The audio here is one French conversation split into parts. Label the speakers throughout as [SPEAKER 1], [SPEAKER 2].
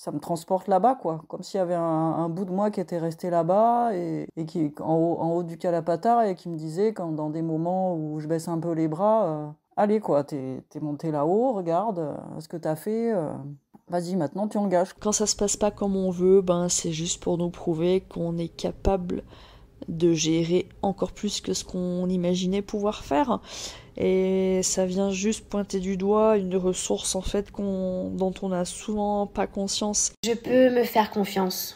[SPEAKER 1] ça me transporte là-bas, quoi. Comme s'il y avait un bout de moi qui était resté là-bas et qui en haut du Kalapatar et qui me disait, quand, dans des moments où je baisse un peu les bras, allez, quoi, t'es monté là-haut, regarde ce que t'as fait. Vas-y, maintenant tu engages.
[SPEAKER 2] Quand ça se passe pas comme on veut, c'est juste pour nous prouver qu'on est capable de gérer encore plus que ce qu'on imaginait pouvoir faire. Et ça vient juste pointer du doigt une ressource en fait dont on n'a souvent pas conscience.
[SPEAKER 3] Je peux me faire confiance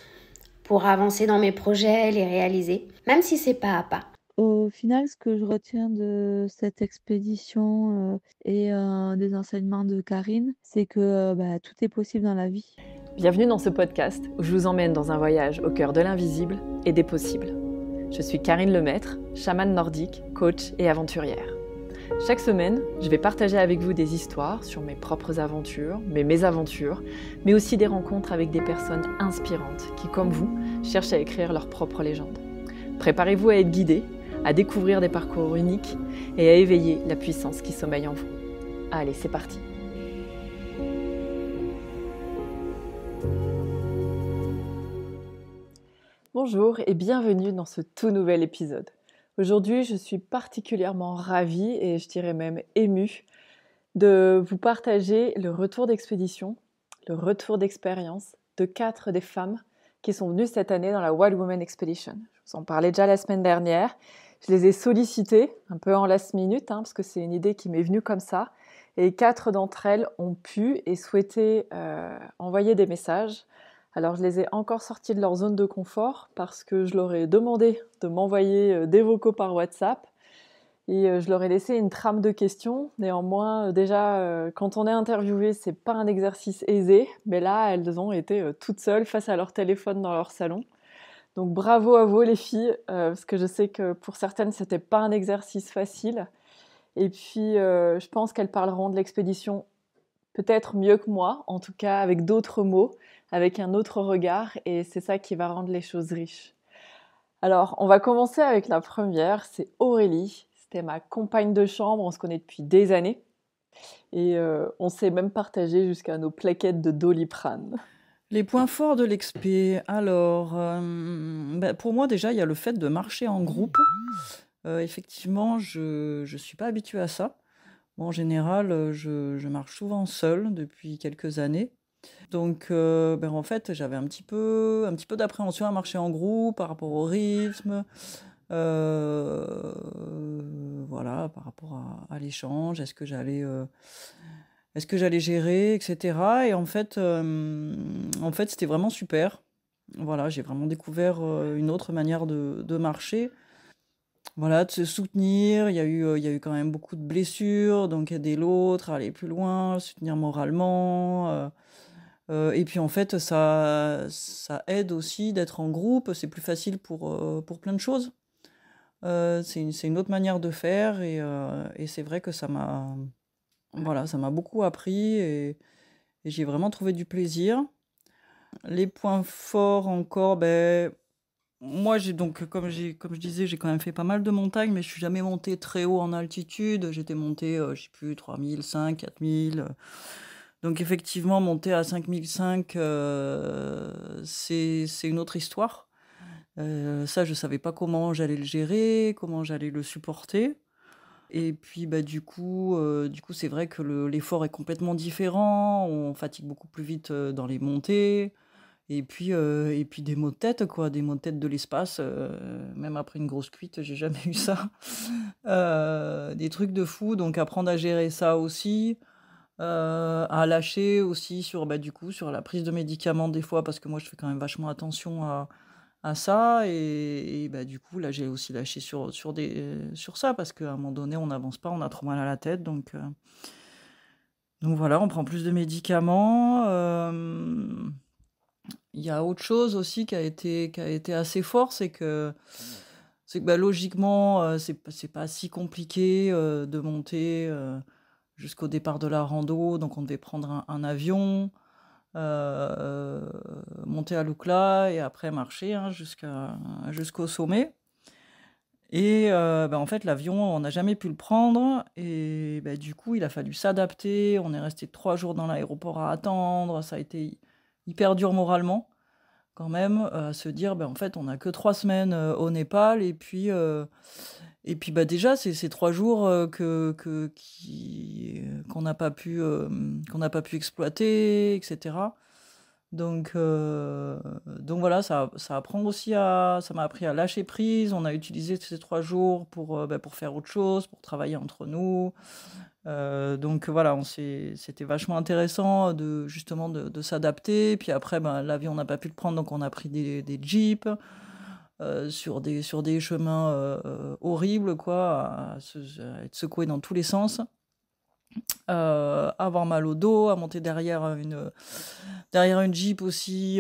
[SPEAKER 3] pour avancer dans mes projets, les réaliser, même si c'est pas à pas.
[SPEAKER 4] Au final, ce que je retiens de cette expédition et des enseignements de Karine, c'est que tout est possible dans la vie.
[SPEAKER 5] Bienvenue dans ce podcast où je vous emmène dans un voyage au cœur de l'invisible et des possibles. Je suis Karine Lemaître, chamane nordique, coach et aventurière. Chaque semaine, je vais partager avec vous des histoires sur mes propres aventures, mes mésaventures, mais aussi des rencontres avec des personnes inspirantes qui, comme vous, cherchent à écrire leur propre légende. Préparez-vous à être guidés, à découvrir des parcours uniques et à éveiller la puissance qui sommeille en vous. Allez, c'est parti! Bonjour et bienvenue dans ce tout nouvel épisode. Aujourd'hui, je suis particulièrement ravie et je dirais même émue de vous partager le retour d'expédition, le retour d'expérience de 4 des femmes qui sont venues cette année dans la Wild Women Expedition. Je vous en parlais déjà la semaine dernière. Je les ai sollicitées un peu en last minute parce que c'est une idée qui m'est venue comme ça. Et 4 d'entre elles ont pu et souhaité envoyer des messages. Alors, je les ai encore sorties de leur zone de confort parce que je leur ai demandé de m'envoyer des vocaux par WhatsApp et je leur ai laissé une trame de questions. Néanmoins, déjà, quand on est interviewé, c'est pas un exercice aisé, mais là, elles ont été toutes seules face à leur téléphone dans leur salon. Donc, bravo à vous les filles, parce que je sais que pour certaines, c'était pas un exercice facile. Et puis, je pense qu'elles parleront de l'expédition peut-être mieux que moi, en tout cas avec d'autres mots, avec un autre regard, et c'est ça qui va rendre les choses riches. Alors, on va commencer avec la première, c'est Aurélie. C'était ma compagne de chambre, on se connaît depuis des années, et on s'est même partagé jusqu'à nos plaquettes de Doliprane.
[SPEAKER 1] Les points forts de l'expé. Alors, pour moi déjà, il y a le fait de marcher en groupe. Effectivement, je ne suis pas habituée à ça. En général, je marche souvent seule depuis quelques années. Donc, en fait, j'avais un petit peu d'appréhension à marcher en groupe par rapport au rythme, voilà, par rapport à l'échange. Est-ce que j'allais gérer, etc. Et en fait, c'était vraiment super. Voilà, j'ai vraiment découvert une autre manière de marcher. Voilà, de se soutenir. Il y a eu quand même beaucoup de blessures, donc aider l'autre à aller plus loin, soutenir moralement. Et puis en fait, ça aide aussi d'être en groupe. C'est plus facile pour plein de choses. C'est une autre manière de faire et c'est vrai que ça m'a beaucoup appris et j'ai vraiment trouvé du plaisir. Les points forts encore, moi, comme je disais, j'ai quand même fait pas mal de montagnes, mais je suis jamais montée très haut en altitude. J'étais montée, je sais plus, 3000, 5, 4000. Donc effectivement, monter à 5005, c'est une autre histoire. Ça, je savais pas comment j'allais le gérer, comment j'allais le supporter. Et puis, du coup, c'est vrai que l'effort est complètement différent. On fatigue beaucoup plus vite dans les montées. Et puis des maux de tête, quoi, des maux de tête de l'espace. Même après une grosse cuite, j'ai jamais eu ça. Des trucs de fou. Donc apprendre à gérer ça aussi, à lâcher aussi sur la prise de médicaments des fois, parce que moi je fais quand même vachement attention à ça. Et du coup là j'ai aussi lâché sur ça, parce qu'à un moment donné on n'avance pas, on a trop mal à la tête. Donc voilà, on prend plus de médicaments. Il y a autre chose aussi qui a été assez fort, c'est que logiquement, c'est pas si compliqué de monter jusqu'au départ de la rando. Donc on devait prendre un avion, monter à Lukla et après marcher jusqu'au sommet. Et en fait, l'avion, on n'a jamais pu le prendre. Et du coup, il a fallu s'adapter. On est resté 3 jours dans l'aéroport à attendre. Ça a été hyper dur moralement, quand même, à se dire, en fait, on n'a que 3 semaines au Népal, et puis déjà, c'est 3 jours qu'on n'a pas pu exploiter, etc. Donc voilà, ça apprend aussi ça m'a appris à lâcher prise. On a utilisé ces 3 jours pour faire autre chose, pour travailler entre nous. Donc voilà, c'était vachement intéressant justement de s'adapter. Puis après, l'avion, on n'a pas pu le prendre, donc on a pris des jeeps sur des chemins horribles, quoi, à être secoué dans tous les sens. Avoir mal au dos, à monter derrière une Jeep aussi,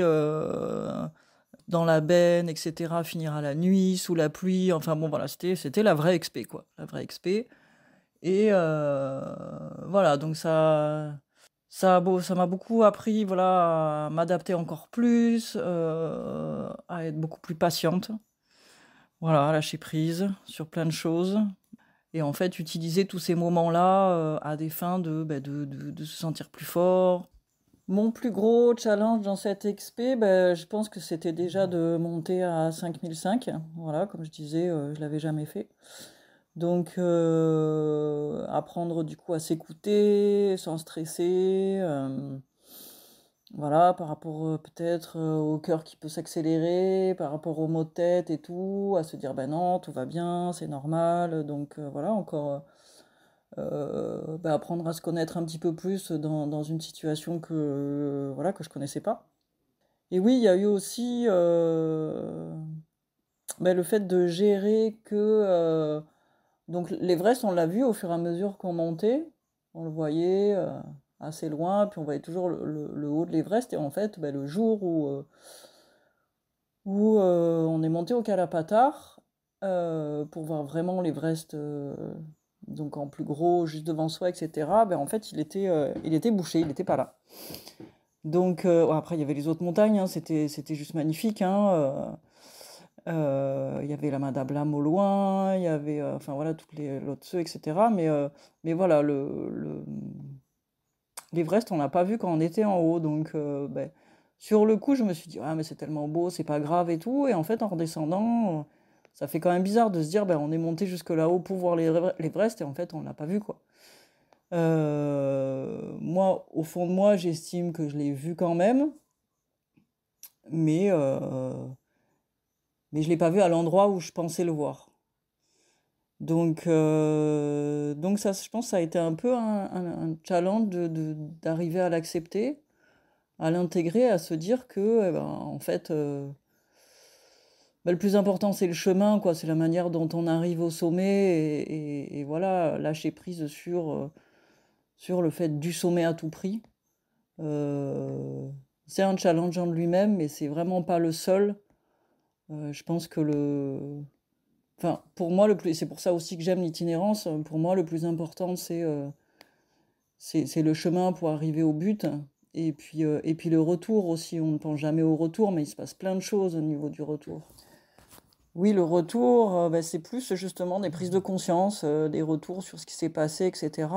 [SPEAKER 1] dans la benne, etc., finir à la nuit, sous la pluie, enfin bon, voilà, c'était la vraie expé, quoi, la vraie expé. Et voilà, donc ça m'a beaucoup appris, voilà, à m'adapter encore plus, à être beaucoup plus patiente, voilà, à lâcher prise sur plein de choses. Et en fait, utiliser tous ces moments-là à des fins de se sentir plus fort. Mon plus gros challenge dans cette expé, je pense que c'était déjà de monter à 5005. Voilà, comme je disais, je l'avais jamais fait. Donc, apprendre du coup à s'écouter, sans stresser. Voilà, par rapport peut-être au cœur qui peut s'accélérer, par rapport aux maux de tête et tout, à se dire non, tout va bien, c'est normal. Donc voilà, encore apprendre à se connaître un petit peu plus dans une situation voilà, que je connaissais pas. Et oui, il y a eu aussi le fait de gérer que... donc l'Everest, on l'a vu au fur et à mesure qu'on montait, on le voyait assez loin, puis on voyait toujours le haut de l'Everest, et en fait, le jour où on est monté au Kalapatar, pour voir vraiment l'Everest, donc en plus gros, juste devant soi, etc., en fait, il était bouché, il n'était pas là. Donc, après, il y avait les autres montagnes, hein, c'était juste magnifique, hein, il y avait la Madablam au loin, il y avait enfin voilà toutes les Lhotse, etc. Mais voilà, l'Everest, on l'a pas vu quand on était en haut. Donc sur le coup, je me suis dit, ah, mais c'est tellement beau, c'est pas grave et tout. Et en fait, en redescendant, ça fait quand même bizarre de se dire, on est monté jusque là-haut pour voir l'Everest, et en fait, on l'a pas vu, quoi. Moi, au fond de moi, j'estime que je l'ai vu quand même, mais je l'ai pas vu à l'endroit où je pensais le voir. Donc ça, je pense, ça a été un peu un challenge d'arriver à l'accepter, à l'intégrer, à se dire que, en fait, le plus important, c'est le chemin, quoi, c'est la manière dont on arrive au sommet, et voilà, lâcher prise sur le fait du sommet à tout prix. C'est un challenge en lui-même, mais c'est vraiment pas le seul. Je pense que enfin, pour moi, c'est pour ça aussi que j'aime l'itinérance. Pour moi, le plus important, c'est le chemin pour arriver au but. Et puis le retour aussi. On ne pense jamais au retour, mais il se passe plein de choses au niveau du retour. Oui, le retour, c'est plus justement des prises de conscience, des retours sur ce qui s'est passé, etc.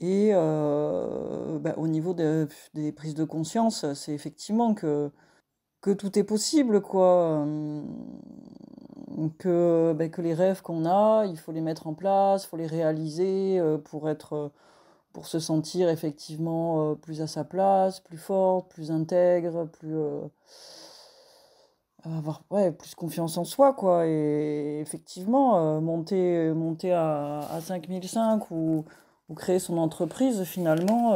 [SPEAKER 1] Et au niveau des prises de conscience, c'est effectivement que tout est possible, quoi. Que les rêves qu'on a, il faut les mettre en place, il faut les réaliser pour se sentir effectivement plus à sa place, plus forte, plus intègre, avoir plus confiance en soi, quoi. Et effectivement, monter à 5005 ou créer son entreprise, finalement,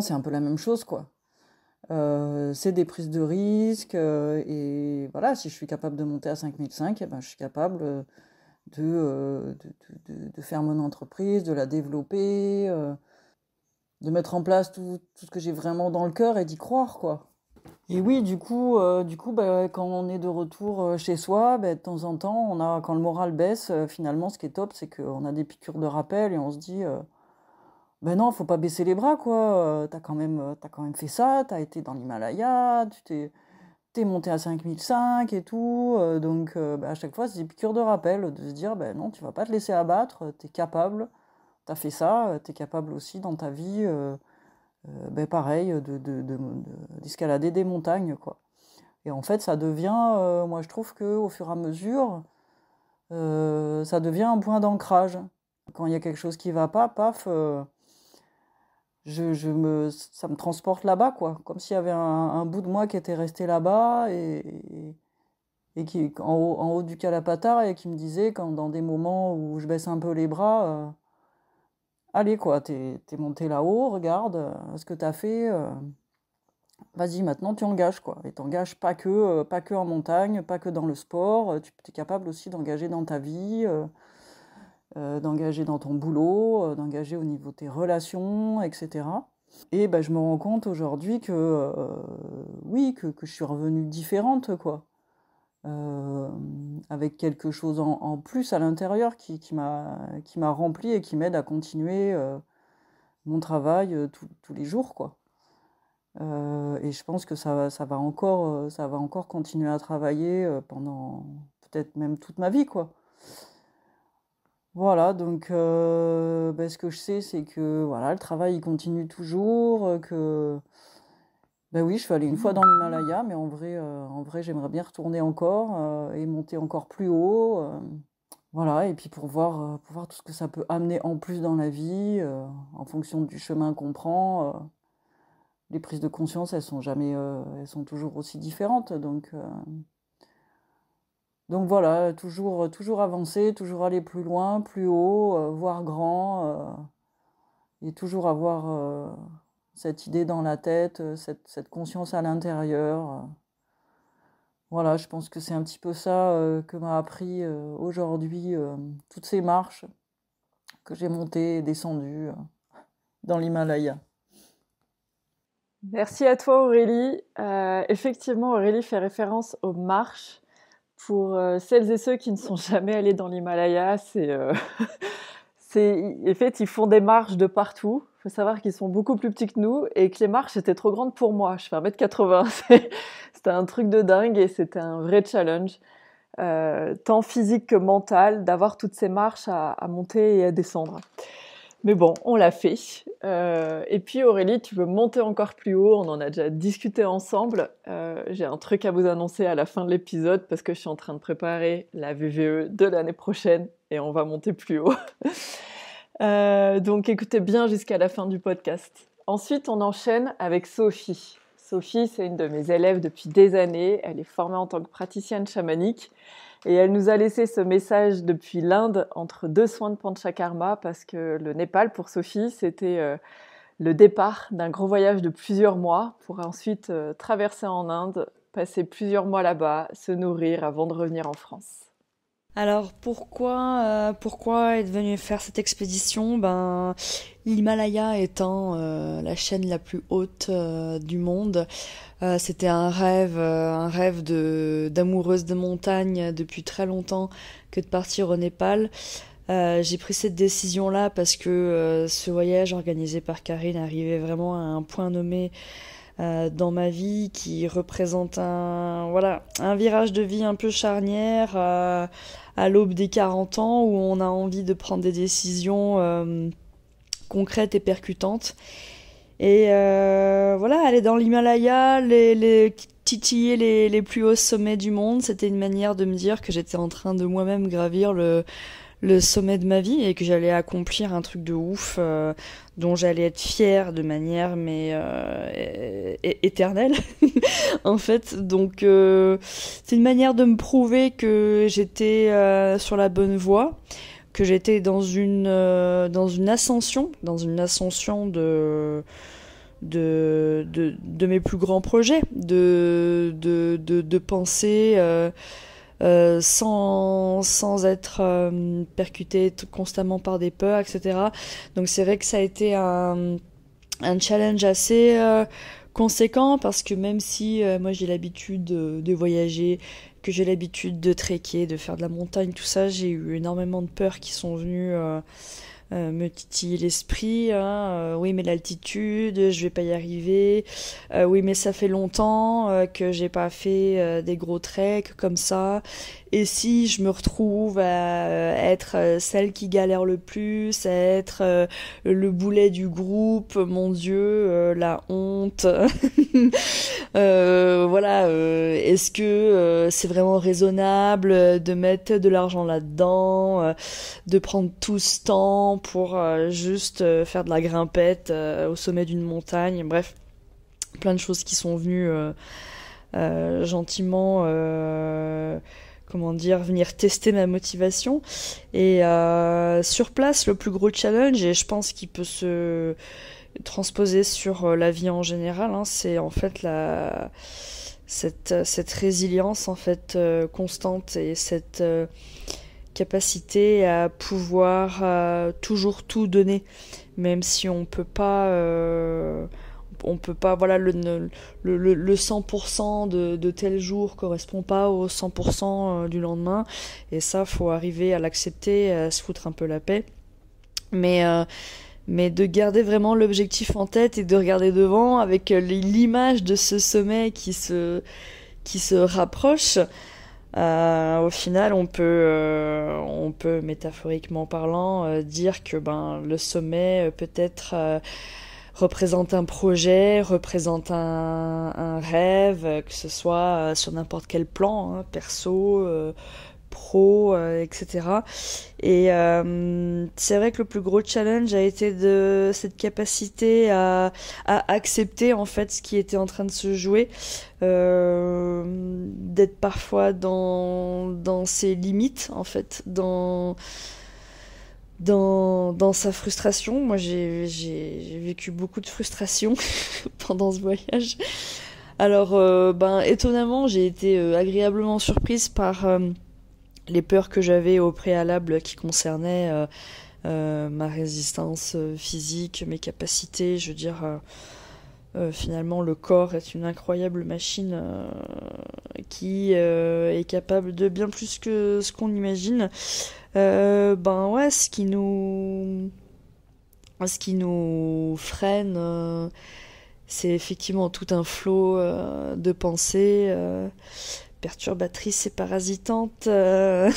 [SPEAKER 1] c'est un peu la même chose, quoi. C'est des prises de risques, et voilà, si je suis capable de monter à 5005, je suis capable de faire mon entreprise, de la développer, de mettre en place tout ce que j'ai vraiment dans le cœur, et d'y croire, quoi. Et oui, du coup, quand on est de retour chez soi, de temps en temps, quand le moral baisse, finalement, ce qui est top, c'est qu'on a des piqûres de rappel, et on se dit... non, faut pas baisser les bras, quoi. T'as quand même fait ça, t'as été dans l'Himalaya, t'es monté à 5005 et tout. Donc, à chaque fois, c'est des piqûres de rappel de se dire, non, tu vas pas te laisser abattre, t'es capable, t'as fait ça, t'es capable aussi dans ta vie pareil, d'escalader des montagnes, quoi. Et en fait, ça devient, moi je trouve qu'au fur et à mesure, ça devient un point d'ancrage. Quand il y a quelque chose qui va pas, paf, ça me transporte là-bas, quoi. Comme s'il y avait un bout de moi qui était resté là-bas et qui en haut du calapatar et qui me disait, dans des moments où je baisse un peu les bras, allez, quoi, t'es monté là-haut, regarde ce que t'as fait. Vas-y, maintenant tu engages, quoi. Et t'engages pas que en montagne, pas que dans le sport. Tu es capable aussi d'engager dans ta vie, d'engager dans ton boulot, d'engager au niveau de tes relations, etc. Et je me rends compte aujourd'hui que, oui, que je suis revenue différente, quoi. Avec quelque chose en plus à l'intérieur qui m'a rempli et qui m'aide à continuer mon travail tous les jours, quoi. Et je pense que ça va encore continuer à travailler pendant peut-être même toute ma vie, quoi. Voilà, donc ce que je sais, c'est que voilà, le travail il continue toujours, que oui, je suis allée une fois dans l'Himalaya, mais en vrai, j'aimerais bien retourner encore et monter encore plus haut. Voilà, et puis pour voir tout ce que ça peut amener en plus dans la vie, en fonction du chemin qu'on prend. Les prises de conscience, elles sont toujours aussi différentes. Donc voilà, toujours avancer, toujours aller plus loin, plus haut, voir grand, et toujours avoir cette idée dans la tête, cette conscience à l'intérieur. Voilà, je pense que c'est un petit peu ça que m'a appris aujourd'hui toutes ces marches que j'ai montées et descendues dans l'Himalaya.
[SPEAKER 5] Merci à toi Aurélie. Effectivement, Aurélie fait référence aux marches. Pour celles et ceux qui ne sont jamais allés dans l'Himalaya, en fait, ils font des marches de partout. Il faut savoir qu'ils sont beaucoup plus petits que nous et que les marches étaient trop grandes pour moi. Je fais 1m80. C'était un truc de dingue et c'était un vrai challenge, tant physique que mental, d'avoir toutes ces marches à monter et à descendre. Mais bon, on l'a fait. Et puis Aurélie, tu veux monter encore plus haut, on en a déjà discuté ensemble. J'ai un truc à vous annoncer à la fin de l'épisode parce que je suis en train de préparer la VVE de l'année prochaine et on va monter plus haut. Donc écoutez bien jusqu'à la fin du podcast. Ensuite, on enchaîne avec Sophie. Sophie, c'est une de mes élèves depuis des années. Elle est formée en tant que praticienne chamanique. Et elle nous a laissé ce message depuis l'Inde entre 2 soins de Panchakarma parce que le Népal, pour Sophie, c'était le départ d'un gros voyage de plusieurs mois pour ensuite traverser en Inde, passer plusieurs mois là-bas, se nourrir avant de revenir en France.
[SPEAKER 2] Alors pourquoi être venu faire cette expédition? L'Himalaya étant la chaîne la plus haute du monde, c'était un rêve d'amoureuse de montagne depuis très longtemps que de partir au Népal. J'ai pris cette décision-là parce que ce voyage organisé par Karine arrivait vraiment à un point nommé dans ma vie qui représente un virage de vie un peu charnière à l'aube des 40 ans où on a envie de prendre des décisions concrètes et percutantes. Et aller dans l'Himalaya, titiller les plus hauts sommets du monde, c'était une manière de me dire que j'étais en train de moi-même gravir le sommet de ma vie et que j'allais accomplir un truc de ouf dont j'allais être fière de manière éternelle en fait. Donc c'est une manière de me prouver que j'étais sur la bonne voie, que j'étais dans une ascension de mes plus grands projets, de penser sans être percuté constamment par des peurs, etc. Donc c'est vrai que ça a été un challenge assez conséquent parce que même si moi j'ai l'habitude de voyager, que j'ai l'habitude de trekker, de faire de la montagne, tout ça, j'ai eu énormément de peurs qui sont venues me titiller l'esprit, hein. Oui, mais l'altitude, je vais pas y arriver. Oui, mais ça fait longtemps que j'ai pas fait des gros treks comme ça. Et si je me retrouve à être celle qui galère le plus, à être le boulet du groupe, mon Dieu, la honte. Voilà, est-ce que c'est vraiment raisonnable de mettre de l'argent là-dedans, de prendre tout ce temps pour juste faire de la grimpette au sommet d'une montagne, bref, plein de choses qui sont venues gentiment, comment dire, venir tester ma motivation. Et sur place, le plus gros challenge, et je pense qu'il peut se transposer sur la vie en général, hein, c'est en fait cette résilience en fait constante et cette capacité à pouvoir toujours tout donner, même si on peut pas voilà, le 100% de tel jour correspond pas au 100% du lendemain, et ça faut arriver à l'accepter, à se foutre un peu la paix, mais de garder vraiment l'objectif en tête et de regarder devant avec l'image de ce sommet qui se rapproche. Au final, on peut métaphoriquement parlant dire que le sommet peut-être représente un projet, représente un rêve, que ce soit sur n'importe quel plan, hein, perso, pro, etc. Et c'est vrai que le plus gros challenge a été de cette capacité à accepter en fait ce qui était en train de se jouer, d'être parfois dans ses limites en fait, dans sa frustration. Moi j'ai vécu beaucoup de frustration pendant ce voyage. Alors étonnamment j'ai été agréablement surprise par les peurs que j'avais au préalable qui concernaient ma résistance physique, mes capacités. Je veux dire, finalement, le corps est une incroyable machine qui est capable de bien plus que ce qu'on imagine. Ouais, ce qui nous freine, c'est effectivement tout un flot de pensées perturbatrice et parasitante, le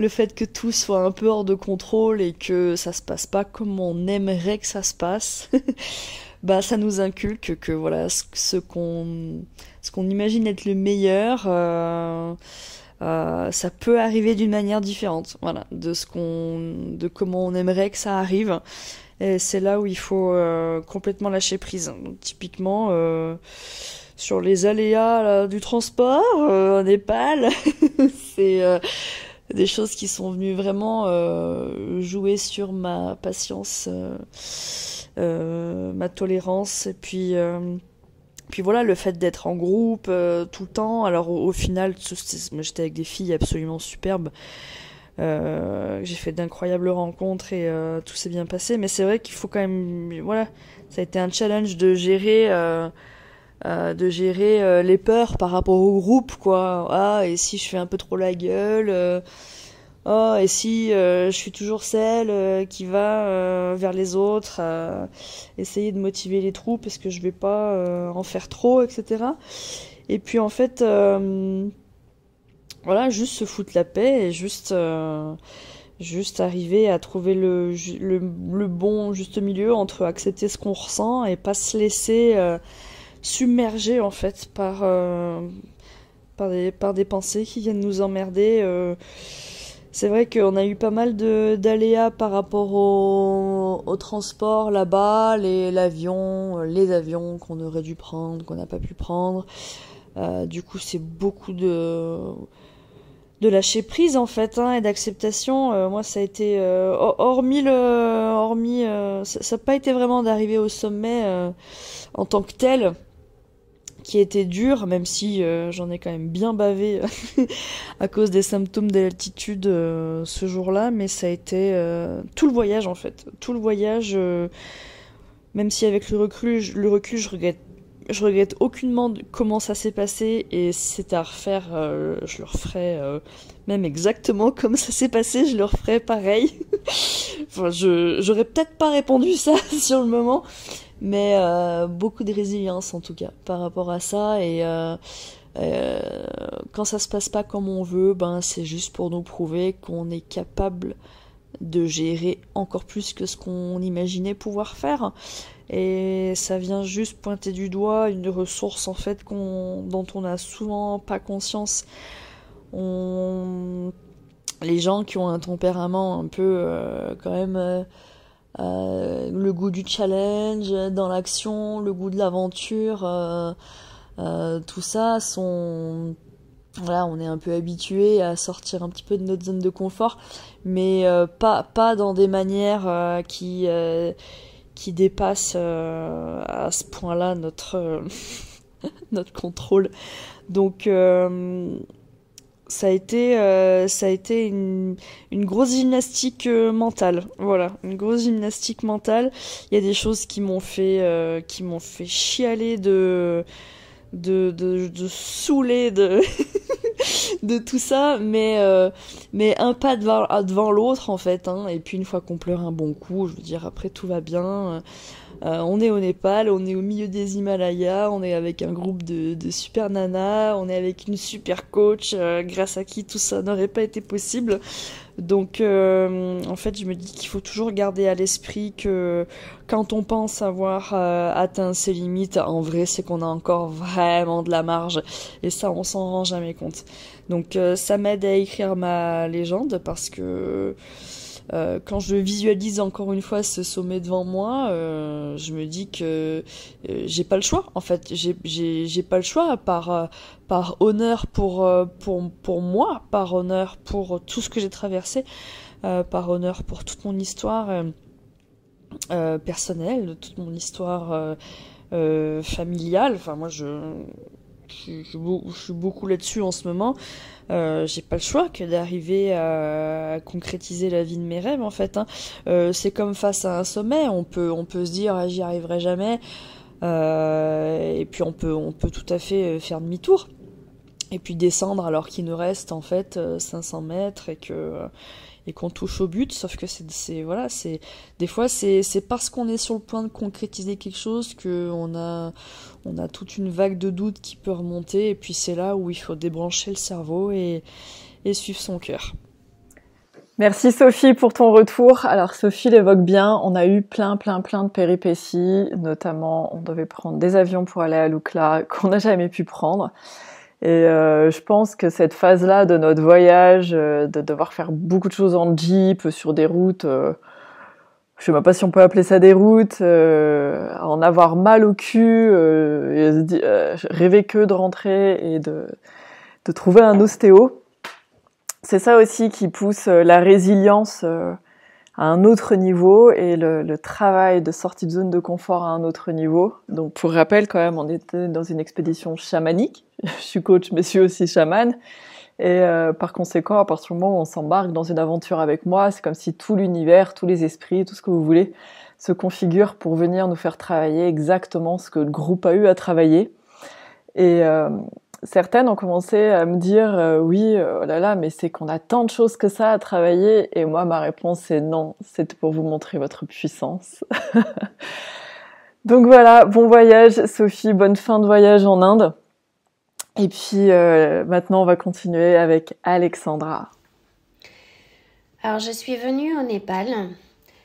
[SPEAKER 2] fait que tout soit un peu hors de contrôle et que ça se passe pas comme on aimerait que ça se passe, ça nous inculque que voilà, ce qu'on imagine être le meilleur, ça peut arriver d'une manière différente, voilà, de comment on aimerait que ça arrive. Et c'est là où il faut complètement lâcher prise. Donc, typiquement sur les aléas là, du transport en Népal, c'est des choses qui sont venues vraiment jouer sur ma patience, ma tolérance, et puis voilà, le fait d'être en groupe tout le temps. Alors au final, moi, j'étais avec des filles absolument superbes, j'ai fait d'incroyables rencontres et tout s'est bien passé, mais c'est vrai qu'il faut quand même, voilà, ça a été un challenge de gérer les peurs par rapport au groupe, quoi. Ah, et si je fais un peu trop la gueule, oh, et si je suis toujours celle qui va vers les autres, essayer de motiver les troupes, parce que je vais pas en faire trop, etc. Et puis en fait, voilà, juste se foutre la paix et juste arriver à trouver le bon juste milieu entre accepter ce qu'on ressent et pas se laisser submerger en fait par des pensées qui viennent nous emmerder. C'est vrai qu'on a eu pas mal d'aléas par rapport au transport là-bas, les avions qu'on aurait dû prendre, qu'on n'a pas pu prendre. Du coup, c'est beaucoup de lâcher prise en fait, hein, et d'acceptation. Moi, ça a été hormis ça n'a pas été vraiment d'arriver au sommet en tant que tel, qui était dur, même si j'en ai quand même bien bavé à cause des symptômes d'altitude ce jour-là, mais ça a été tout le voyage en fait. Tout le voyage, même si avec le recul je regrette Je regrette aucunement comment ça s'est passé, et si c'était à refaire, je le referais même exactement comme ça s'est passé, je le referais pareil. Enfin, j'aurais peut-être pas répondu ça sur le moment, mais beaucoup de résilience en tout cas par rapport à ça, et quand ça se passe pas comme on veut, ben c'est juste pour nous prouver qu'on est capable de gérer encore plus que ce qu'on imaginait pouvoir faire. Et ça vient juste pointer du doigt une ressource en fait dont on n'a souvent pas conscience. Les gens qui ont un tempérament un peu quand même le goût du challenge, dans l'action, le goût de l'aventure, tout ça voilà, on est un peu habitué à sortir un petit peu de notre zone de confort, mais pas dans des manières qui dépassent à ce point-là notre notre contrôle. Donc ça a été une grosse gymnastique mentale. Voilà, une grosse gymnastique mentale. Il y a des choses qui m'ont fait chialer de saouler de tout ça, mais un pas devant l'autre en fait, hein. Et puis une fois qu'on pleure un bon coup, je veux dire, après tout va bien. On est au Népal, on est au milieu des Himalayas, on est avec un groupe de super nanas, on est avec une super coach, grâce à qui tout ça n'aurait pas été possible. Donc en fait, je me dis qu'il faut toujours garder à l'esprit que quand on pense avoir atteint ses limites, en vrai, c'est qu'on a encore vraiment de la marge, et ça, on s'en rend jamais compte. Donc ça m'aide à écrire ma légende, parce que quand je visualise encore une fois ce sommet devant moi, je me dis que j'ai pas le choix. En fait, j'ai pas le choix par honneur pour moi, par honneur pour tout ce que j'ai traversé, par honneur pour toute mon histoire personnelle, toute mon histoire familiale. Enfin, moi, je suis beaucoup là-dessus en ce moment. J'ai pas le choix que d'arriver à concrétiser la vie de mes rêves en fait, hein. C'est comme face à un sommet, on peut se dire ah, j'y arriverai jamais, et puis on peut tout à fait faire demi-tour et puis descendre alors qu'il nous reste en fait 500 mètres et qu'on touche au but. Sauf que voilà, des fois c'est parce qu'on est sur le point de concrétiser quelque chose que on a toute une vague de doute qui peut remonter, et puis c'est là où il faut débrancher le cerveau et suivre son cœur.
[SPEAKER 5] Merci Sophie pour ton retour. Alors Sophie l'évoque bien, on a eu plein de péripéties, notamment on devait prendre des avions pour aller à Lukla qu'on n'a jamais pu prendre. Et je pense que cette phase-là de notre voyage, de devoir faire beaucoup de choses en jeep, sur des routes, je sais même pas si on peut appeler ça des routes, en avoir mal au cul, rêver que de rentrer et de trouver un ostéo. C'est ça aussi qui pousse la résilience à un autre niveau, et le travail de sortie de zone de confort à un autre niveau. Donc pour rappel quand même, on était dans une expédition chamanique. Je suis coach mais je suis aussi chamane. Et par conséquent, à partir du moment où on s'embarque dans une aventure avec moi, c'est comme si tout l'univers, tous les esprits, tout ce que vous voulez, se configure pour venir nous faire travailler exactement ce que le groupe a eu à travailler. Et certaines ont commencé à me dire oui, oh là là, mais c'est qu'on a tant de choses que ça à travailler. Et moi, ma réponse est non, c'est pour vous montrer votre puissance. Donc voilà, bon voyage Sophie, bonne fin de voyage en Inde. Et puis maintenant, on va continuer avec Alexandra.
[SPEAKER 3] Alors, je suis venue au Népal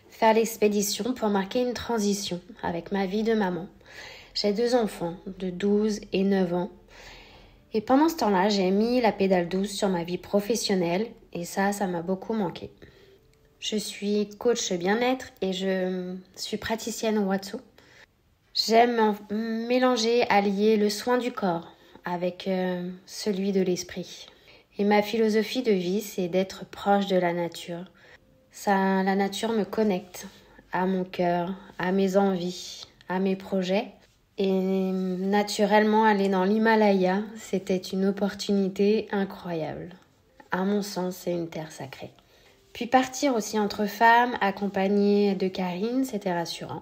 [SPEAKER 3] faire l'expédition pour marquer une transition avec ma vie de maman. J'ai 2 enfants de 12 et 9 ans. Et pendant ce temps-là, j'ai mis la pédale douce sur ma vie professionnelle, et ça m'a beaucoup manqué. Je suis coach bien-être et je suis praticienne Watsu. J'aime mélanger, allier le soin du corps avec celui de l'esprit. Et ma philosophie de vie, c'est d'être proche de la nature. La nature me connecte à mon cœur, à mes envies, à mes projets. Et naturellement, aller dans l'Himalaya, c'était une opportunité incroyable. À mon sens, c'est une terre sacrée. Puis partir aussi entre femmes, accompagnée de Karine, c'était rassurant.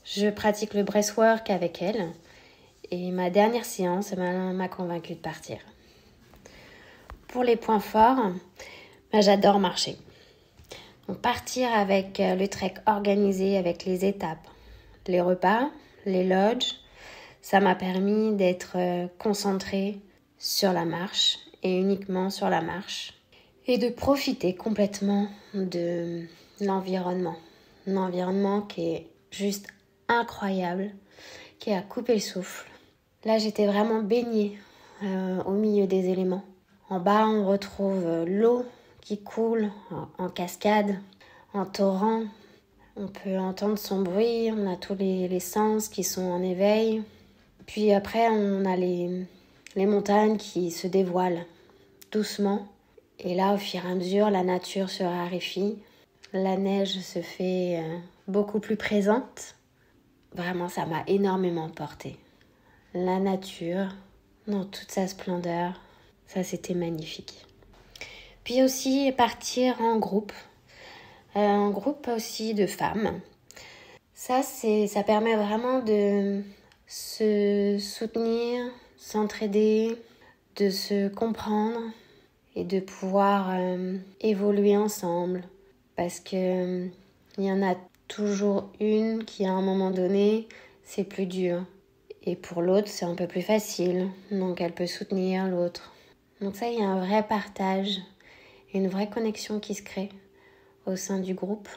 [SPEAKER 3] Je pratique le breathwork avec elle. Et ma dernière séance m'a convaincue de partir. Pour les points forts, j'adore marcher. Donc partir avec le trek organisé, avec les étapes, les repas, les lodges, ça m'a permis d'être concentrée sur la marche et uniquement sur la marche et de profiter complètement de l'environnement. Un environnement qui est juste incroyable, qui a coupé le souffle. Là, j'étais vraiment baignée au milieu des éléments. En bas, on retrouve l'eau qui coule en cascade, en torrent. On peut entendre son bruit, on a tous les sens qui sont en éveil. Puis après, on a les montagnes qui se dévoilent doucement. Et là, au fur et à mesure, la nature se raréfie. La neige se fait beaucoup plus présente. Vraiment, ça m'a énormément portée. La nature, dans toute sa splendeur, ça c'était magnifique. Puis aussi partir en groupe aussi de femmes. Ça permet vraiment de se soutenir, s'entraider, de se comprendre et de pouvoir évoluer ensemble. Parce que il y en a toujours une qui à un moment donné, c'est plus dur. Et pour l'autre, c'est un peu plus facile. Donc elle peut soutenir l'autre. Donc ça, il y a un vrai partage et une vraie connexion qui se crée au sein du groupe.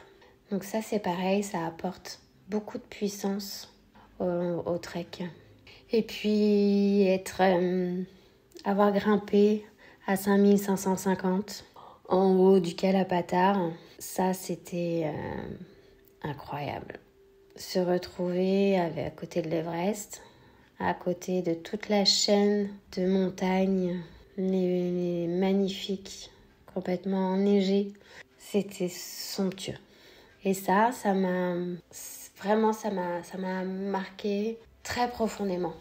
[SPEAKER 3] Donc ça, c'est pareil, ça apporte beaucoup de puissance au trek. Et puis avoir grimpé à 5550 en haut du Kalapatar, ça c'était incroyable. Se retrouver à côté de l'Everest, à côté de toute la chaîne de montagnes, les magnifiques, complètement enneigées, c'était somptueux. Et ça m'a marqué très profondément.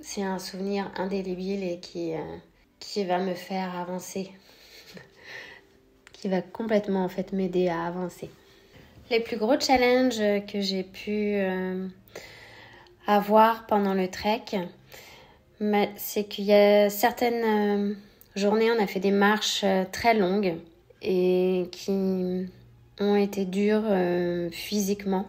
[SPEAKER 3] C'est un souvenir indélébile et qui va me faire avancer, qui va complètement en fait m'aider à avancer. Les plus gros challenges que j'ai pu avoir pendant le trek, c'est qu'il y a certaines journées, on a fait des marches très longues et qui ont été dures physiquement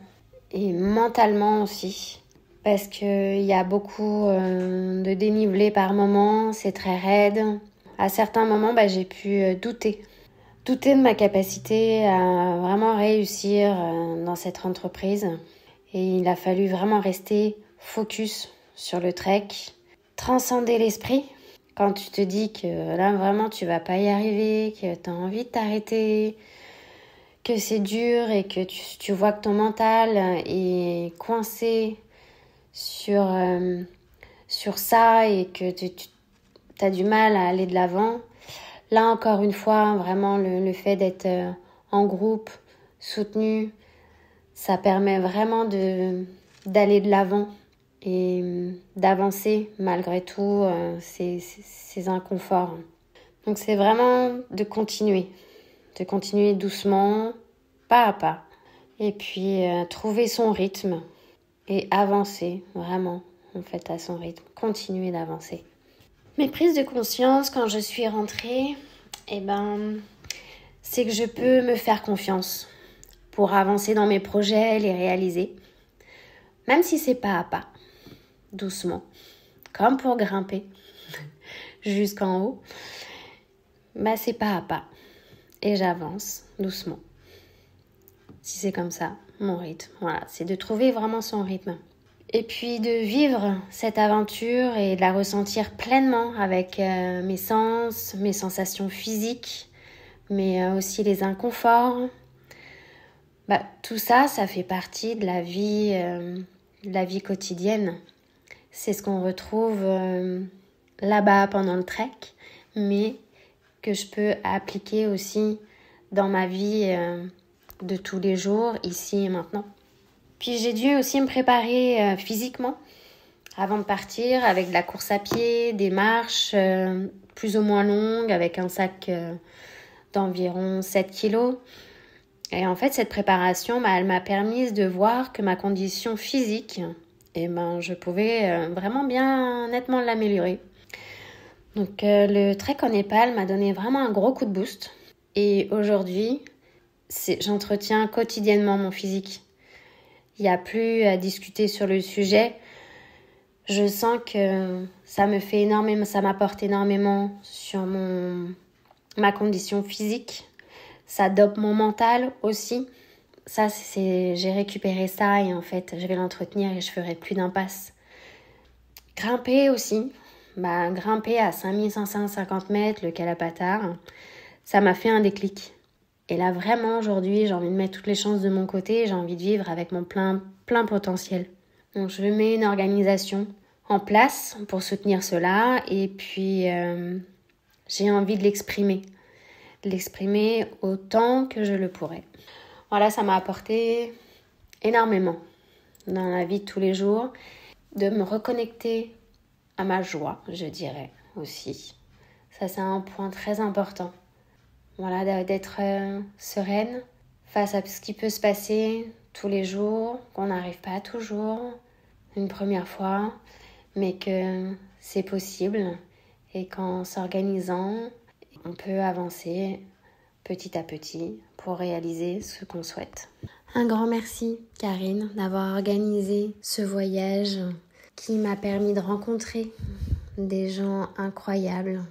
[SPEAKER 3] et mentalement aussi. Parce qu'il y a beaucoup de dénivelé par moment, c'est très raide. À certains moments, j'ai pu douter de ma capacité à vraiment réussir dans cette entreprise. Et il a fallu vraiment rester focus sur le trek, transcender l'esprit. Quand tu te dis que là, vraiment, tu vas pas y arriver, que tu as envie de t'arrêter, que c'est dur et que tu vois que ton mental est coincé sur ça et que tu as du mal à aller de l'avant. Là, encore une fois, vraiment, le fait d'être en groupe, soutenu, ça permet vraiment d'aller de l'avant et d'avancer malgré tout ces inconforts. Donc, c'est vraiment de continuer doucement, pas à pas. Et puis, trouver son rythme et avancer, vraiment, en fait, à son rythme. Continuer d'avancer. Mes prises de conscience quand je suis rentrée, c'est que je peux me faire confiance pour avancer dans mes projets, les réaliser. Même si c'est pas à pas, doucement, comme pour grimper jusqu'en haut, c'est pas à pas. Et j'avance doucement. Si c'est comme ça, mon rythme, voilà, c'est de trouver vraiment son rythme. Et puis de vivre cette aventure et de la ressentir pleinement avec mes sens, mes sensations physiques, mais aussi les inconforts. Tout ça, ça fait partie de la vie quotidienne. C'est ce qu'on retrouve là-bas pendant le trek, mais que je peux appliquer aussi dans ma vie de tous les jours, ici et maintenant. Puis j'ai dû aussi me préparer physiquement avant de partir avec de la course à pied, des marches plus ou moins longues avec un sac d'environ 7 kilos. Et en fait, cette préparation, elle m'a permis de voir que ma condition physique et je pouvais vraiment bien nettement l'améliorer. Donc le trek au Népal m'a donné vraiment un gros coup de boost. Et aujourd'hui, j'entretiens quotidiennement mon physique. Il n'y a plus à discuter sur le sujet. Je sens que ça m'apporte énormément sur ma condition physique. Ça dope mon mental aussi. Ça, j'ai récupéré ça et en fait, je vais l'entretenir et je ferai plus d'impasse. Grimper aussi. Grimper à 5550 mètres, le Kalapatar, ça m'a fait un déclic. Et là, vraiment, aujourd'hui, j'ai envie de mettre toutes les chances de mon côté. J'ai envie de vivre avec mon plein potentiel. Donc, je mets une organisation en place pour soutenir cela. Et puis, j'ai envie de l'exprimer. L'exprimer autant que je le pourrais. Voilà, ça m'a apporté énormément dans la vie de tous les jours. De me reconnecter à ma joie, je dirais aussi. Ça, c'est un point très important. Voilà, d'être sereine face à ce qui peut se passer tous les jours, qu'on n'arrive pas toujours une première fois, mais que c'est possible et qu'en s'organisant, on peut avancer petit à petit pour réaliser ce qu'on souhaite. Un grand merci, Karine, d'avoir organisé ce voyage qui m'a permis de rencontrer des gens incroyables.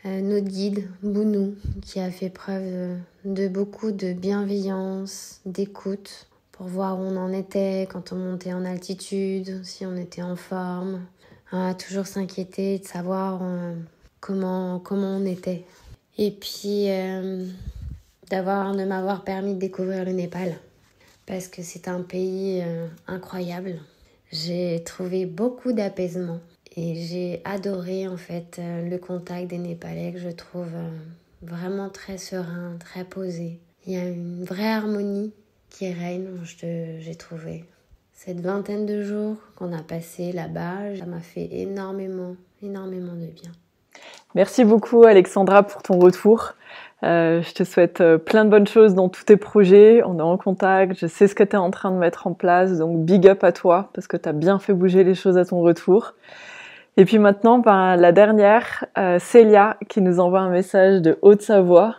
[SPEAKER 3] Notre guide, Bounou, qui a fait preuve de beaucoup de bienveillance, d'écoute, pour voir où on en était quand on montait en altitude, si on était en forme. Toujours s'inquiéter de savoir comment on était. Et puis, de m'avoir permis de découvrir le Népal, parce que c'est un pays incroyable. J'ai trouvé beaucoup d'apaisement. Et j'ai adoré en fait le contact des Népalais que je trouve vraiment très serein, très posé. Il y a une vraie harmonie qui règne, j'ai trouvé. Cette vingtaine de jours qu'on a passé là-bas, ça m'a fait énormément de bien.
[SPEAKER 5] Merci beaucoup Alexandra pour ton retour. Je te souhaite plein de bonnes choses dans tous tes projets. On est en contact, je sais ce que tu es en train de mettre en place, donc big up à toi parce que tu as bien fait bouger les choses à ton retour. Et puis maintenant, la dernière, Célia, qui nous envoie un message de Haute-Savoie.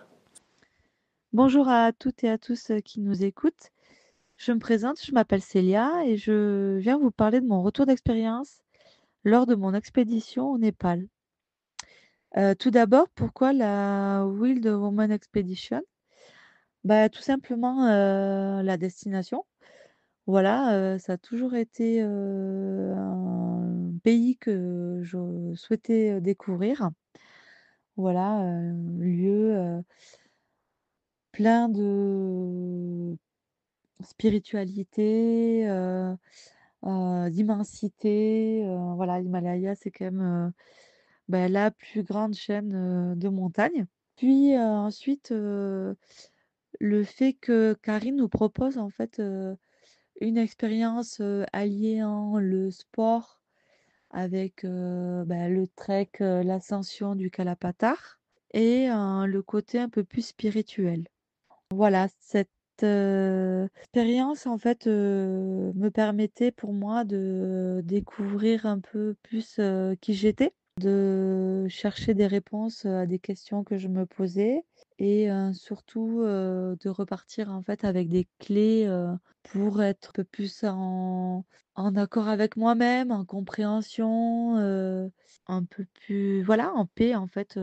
[SPEAKER 4] Bonjour à toutes et à tous qui nous écoutent. Je me présente, je m'appelle Célia et je viens vous parler de mon retour d'expérience lors de mon expédition au Népal. Tout d'abord, pourquoi la Wild Woman Expedition? Tout simplement la destination. Voilà, ça a toujours été un pays que je souhaitais découvrir. Voilà, un lieu plein de spiritualité, d'immensité. Voilà, l'Himalaya, c'est quand même la plus grande chaîne de montagnes. Puis ensuite, le fait que Karine nous propose en fait une expérience alliant le sport avec le trek, l'ascension du Kalapatar et le côté un peu plus spirituel. Voilà, cette expérience en fait me permettait pour moi de découvrir un peu plus qui j'étais, de chercher des réponses à des questions que je me posais et surtout de repartir en fait avec des clés pour être un peu plus en accord avec moi-même, en compréhension, un peu plus, voilà, en paix en fait,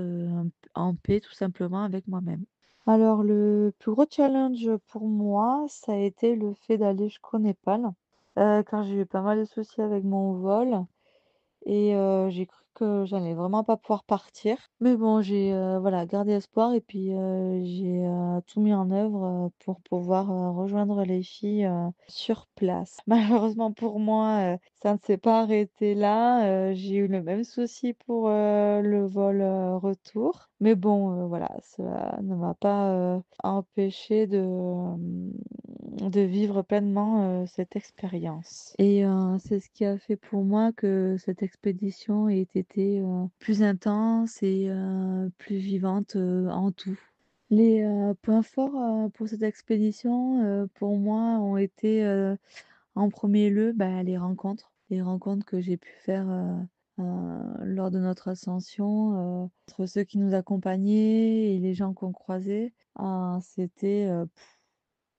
[SPEAKER 4] en paix tout simplement avec moi-même. Alors le plus gros challenge pour moi, ça a été le fait d'aller jusqu'au Népal, car j'ai eu pas mal de soucis avec mon vol et j'ai cru que j'allais vraiment pas pouvoir partir. Mais bon, j'ai, voilà, gardé espoir et puis, j'ai, tout mis en œuvre, pour pouvoir, rejoindre les filles, sur place. Malheureusement pour moi, ça ne s'est pas arrêté là, j'ai eu le même souci pour, le vol, retour. Mais bon, voilà, ça ne m'a pas, empêché de vivre pleinement, cette expérience et c'est ce qui a fait pour moi que cette expédition ait été, plus intense et plus vivante, en tout. Les, points forts, pour cette expédition, pour moi ont été, En premier lieu, les rencontres que j'ai pu faire lors de notre ascension, entre ceux qui nous accompagnaient et les gens qu'on croisait, c'était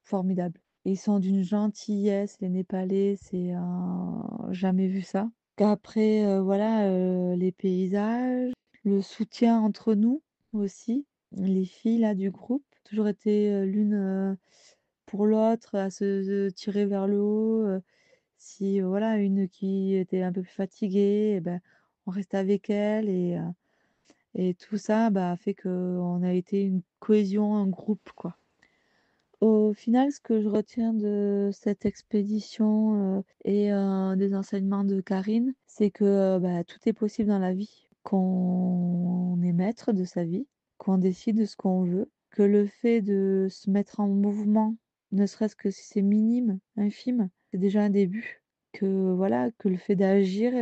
[SPEAKER 4] formidable. Ils sont d'une gentillesse, les Népalais, c'est jamais vu ça. Qu'après, voilà, les paysages, le soutien entre nous aussi, les filles là du groupe, toujours été l'une pour l'autre à se tirer vers le haut. Si voilà, une qui était un peu plus fatiguée, eh ben, on reste avec elle et tout ça a fait qu'on a été une cohésion, un groupe, quoi. Au final, ce que je retiens de cette expédition, et des enseignements de Karine, c'est que, tout est possible dans la vie, qu'on est maître de sa vie, qu'on décide de ce qu'on veut, que le fait de se mettre en mouvement, ne serait-ce que si c'est minime, infime, c'est déjà un début. Que voilà, que le fait d'agir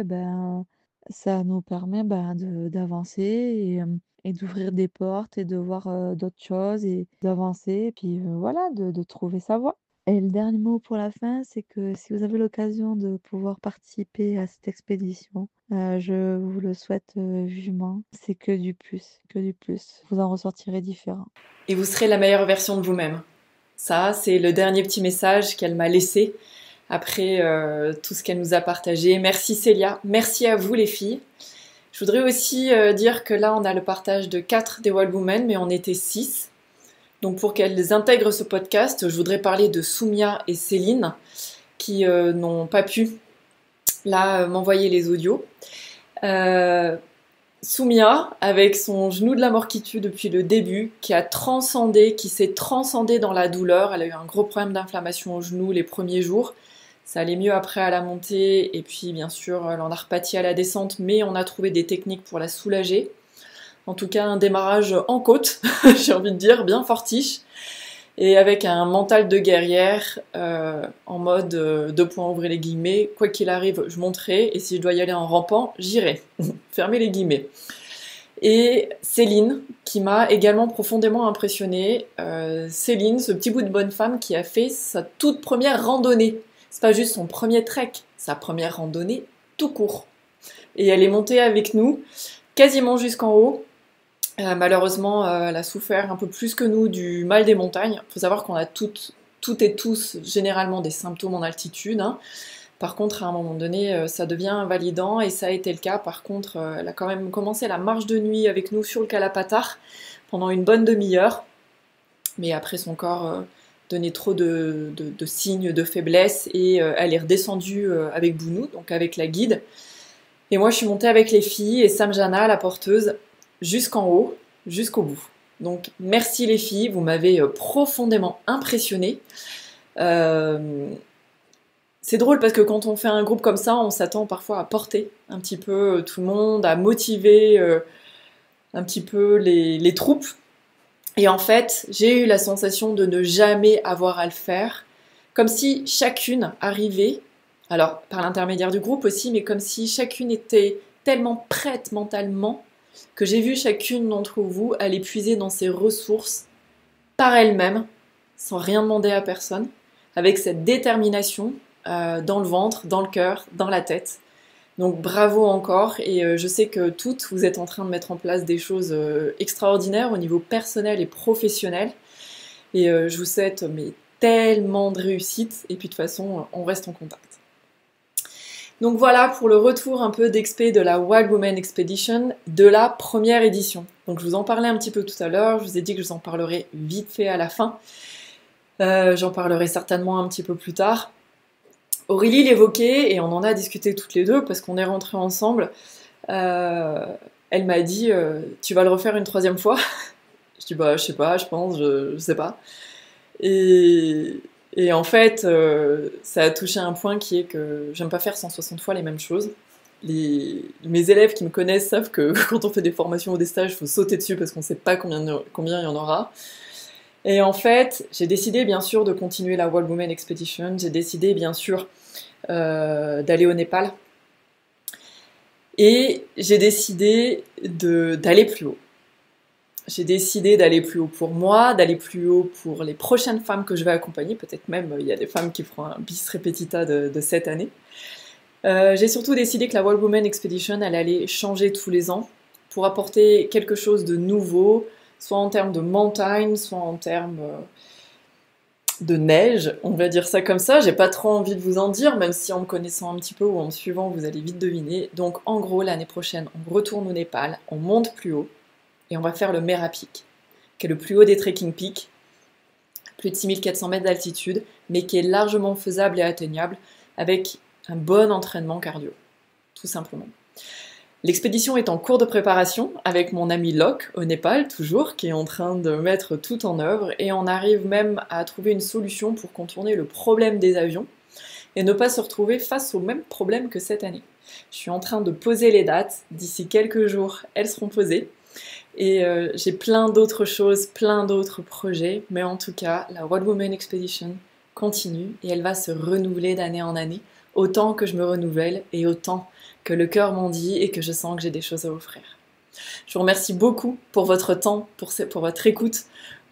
[SPEAKER 4] ça nous permet, de d'avancer et d'ouvrir des portes et de voir, d'autres choses et d'avancer et puis, voilà, de trouver sa voie. Et le dernier mot pour la fin, c'est que si vous avez l'occasion de pouvoir participer à cette expédition, je vous le souhaite, vivement. C'est que du plus, que du plus. Vous en ressortirez différent.
[SPEAKER 5] Et vous serez la meilleure version de vous-même. Ça, c'est le dernier petit message qu'elle m'a laissé après tout ce qu'elle nous a partagé. Merci Célia, merci à vous les filles. Je voudrais aussi dire que là, on a le partage de 4 des Wild Women, mais on était 6. Donc pour qu'elles intègrent ce podcast, je voudrais parler de Soumia et Céline, qui n'ont pas pu là m'envoyer les audios. Soumia, avec son genou de la mort qui tue depuis le début, qui s'est transcendée dans la douleur. Elle a eu un gros problème d'inflammation au genou les premiers jours. Ça allait mieux après à la montée, et puis bien sûr, elle en a repâti à la descente, mais on a trouvé des techniques pour la soulager. En tout cas, un démarrage en côte, j'ai envie de dire, bien fortiche, et avec un mental de guerrière, en mode, deux points, ouvrez les guillemets, quoi qu'il arrive, je monterai, et si je dois y aller en rampant, j'irai. Fermez les guillemets. Et Céline, qui m'a également profondément impressionnée. Céline, ce petit bout de bonne femme qui a fait sa toute première randonnée. C'est pas juste son premier trek, sa première randonnée tout court. Et elle est montée avec nous, quasiment jusqu'en haut. Malheureusement, elle a souffert un peu plus que nous du mal des montagnes. Il faut savoir qu'on a toutes et tous généralement des symptômes en altitude. Hein. Par contre, à un moment donné, ça devient invalidant et ça a été le cas. Par contre, elle a quand même commencé la marche de nuit avec nous sur le Kalapatar pendant une bonne demi-heure. Mais après, son corps donnait trop de signes de faiblesse et elle est redescendue avec Bounou, donc avec la guide. Et moi, je suis montée avec les filles et Samjana, la porteuse, jusqu'en haut, jusqu'au bout. Donc, merci les filles, vous m'avez profondément impressionnée. C'est drôle parce que quand on fait un groupe comme ça, on s'attend parfois à porter un petit peu tout le monde, à motiver un petit peu les troupes. Et en fait, j'ai eu la sensation de ne jamais avoir à le faire, comme si chacune arrivait, alors par l'intermédiaire du groupe aussi, mais comme si chacune était tellement prête mentalement que j'ai vu chacune d'entre vous aller puiser dans ses ressources par elle-même, sans rien demander à personne, avec cette détermination dans le ventre, dans le cœur, dans la tête. Donc bravo encore, et je sais que toutes, vous êtes en train de mettre en place des choses extraordinaires au niveau personnel et professionnel, et je vous souhaite tellement de réussite, et puis de toute façon, on reste en contact. Donc voilà pour le retour un peu d'expé de la Wild Women Expedition de la première édition. Donc je vous en parlais un petit peu tout à l'heure, je vous ai dit que je vous en parlerai vite fait à la fin. J'en parlerai certainement un petit peu plus tard. Aurélie l'évoquait et on en a discuté toutes les deux parce qu'on est rentrés ensemble. Elle m'a dit tu vas le refaire une 3e fois? Je dis je sais pas, je pense, je sais pas. Et en fait, ça a touché un point qui est que j'aime pas faire 160 fois les mêmes choses. Mes élèves qui me connaissent savent que quand on fait des formations ou des stages, il faut sauter dessus parce qu'on sait pas combien il y en aura. Et en fait, j'ai décidé bien sûr de continuer la Wild Women Expedition, j'ai décidé bien sûr d'aller au Népal, et j'ai décidé d'aller plus haut. j'ai décidé d'aller plus haut pour moi, d'aller plus haut pour les prochaines femmes que je vais accompagner. Peut-être même, il y a des femmes qui feront un bis repetita de cette année. J'ai surtout décidé que la Wild Women Expedition, elle allait changer tous les ans pour apporter quelque chose de nouveau, soit en termes de montagne, soit en termes de neige, on va dire ça comme ça. J'ai pas trop envie de vous en dire, même si en me connaissant un petit peu ou en me suivant, vous allez vite deviner. Donc en gros, l'année prochaine, on retourne au Népal, on monte plus haut, et on va faire le Mera Peak, qui est le plus haut des trekking peaks, plus de 6400 mètres d'altitude, mais qui est largement faisable et atteignable avec un bon entraînement cardio, tout simplement. L'expédition est en cours de préparation avec mon ami Locke au Népal, toujours, qui est en train de mettre tout en œuvre, et on arrive même à trouver une solution pour contourner le problème des avions et ne pas se retrouver face au même problème que cette année. Je suis en train de poser les dates, d'ici quelques jours, elles seront posées, et j'ai plein d'autres choses, plein d'autres projets, mais en tout cas, la Wild Women Expedition continue et elle va se renouveler d'année en année, autant que je me renouvelle et autant que le cœur m'en dit et que je sens que j'ai des choses à offrir. Je vous remercie beaucoup pour votre temps, pour votre écoute,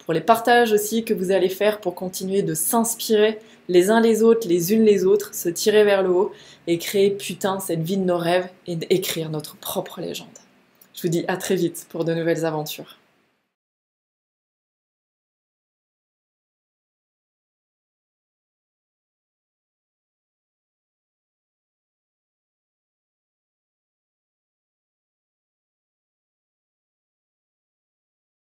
[SPEAKER 5] pour les partages aussi que vous allez faire pour continuer de s'inspirer les uns les autres, les unes les autres, se tirer vers le haut et créer cette vie de nos rêves et écrire notre propre légende. Je vous dis à très vite pour de nouvelles aventures.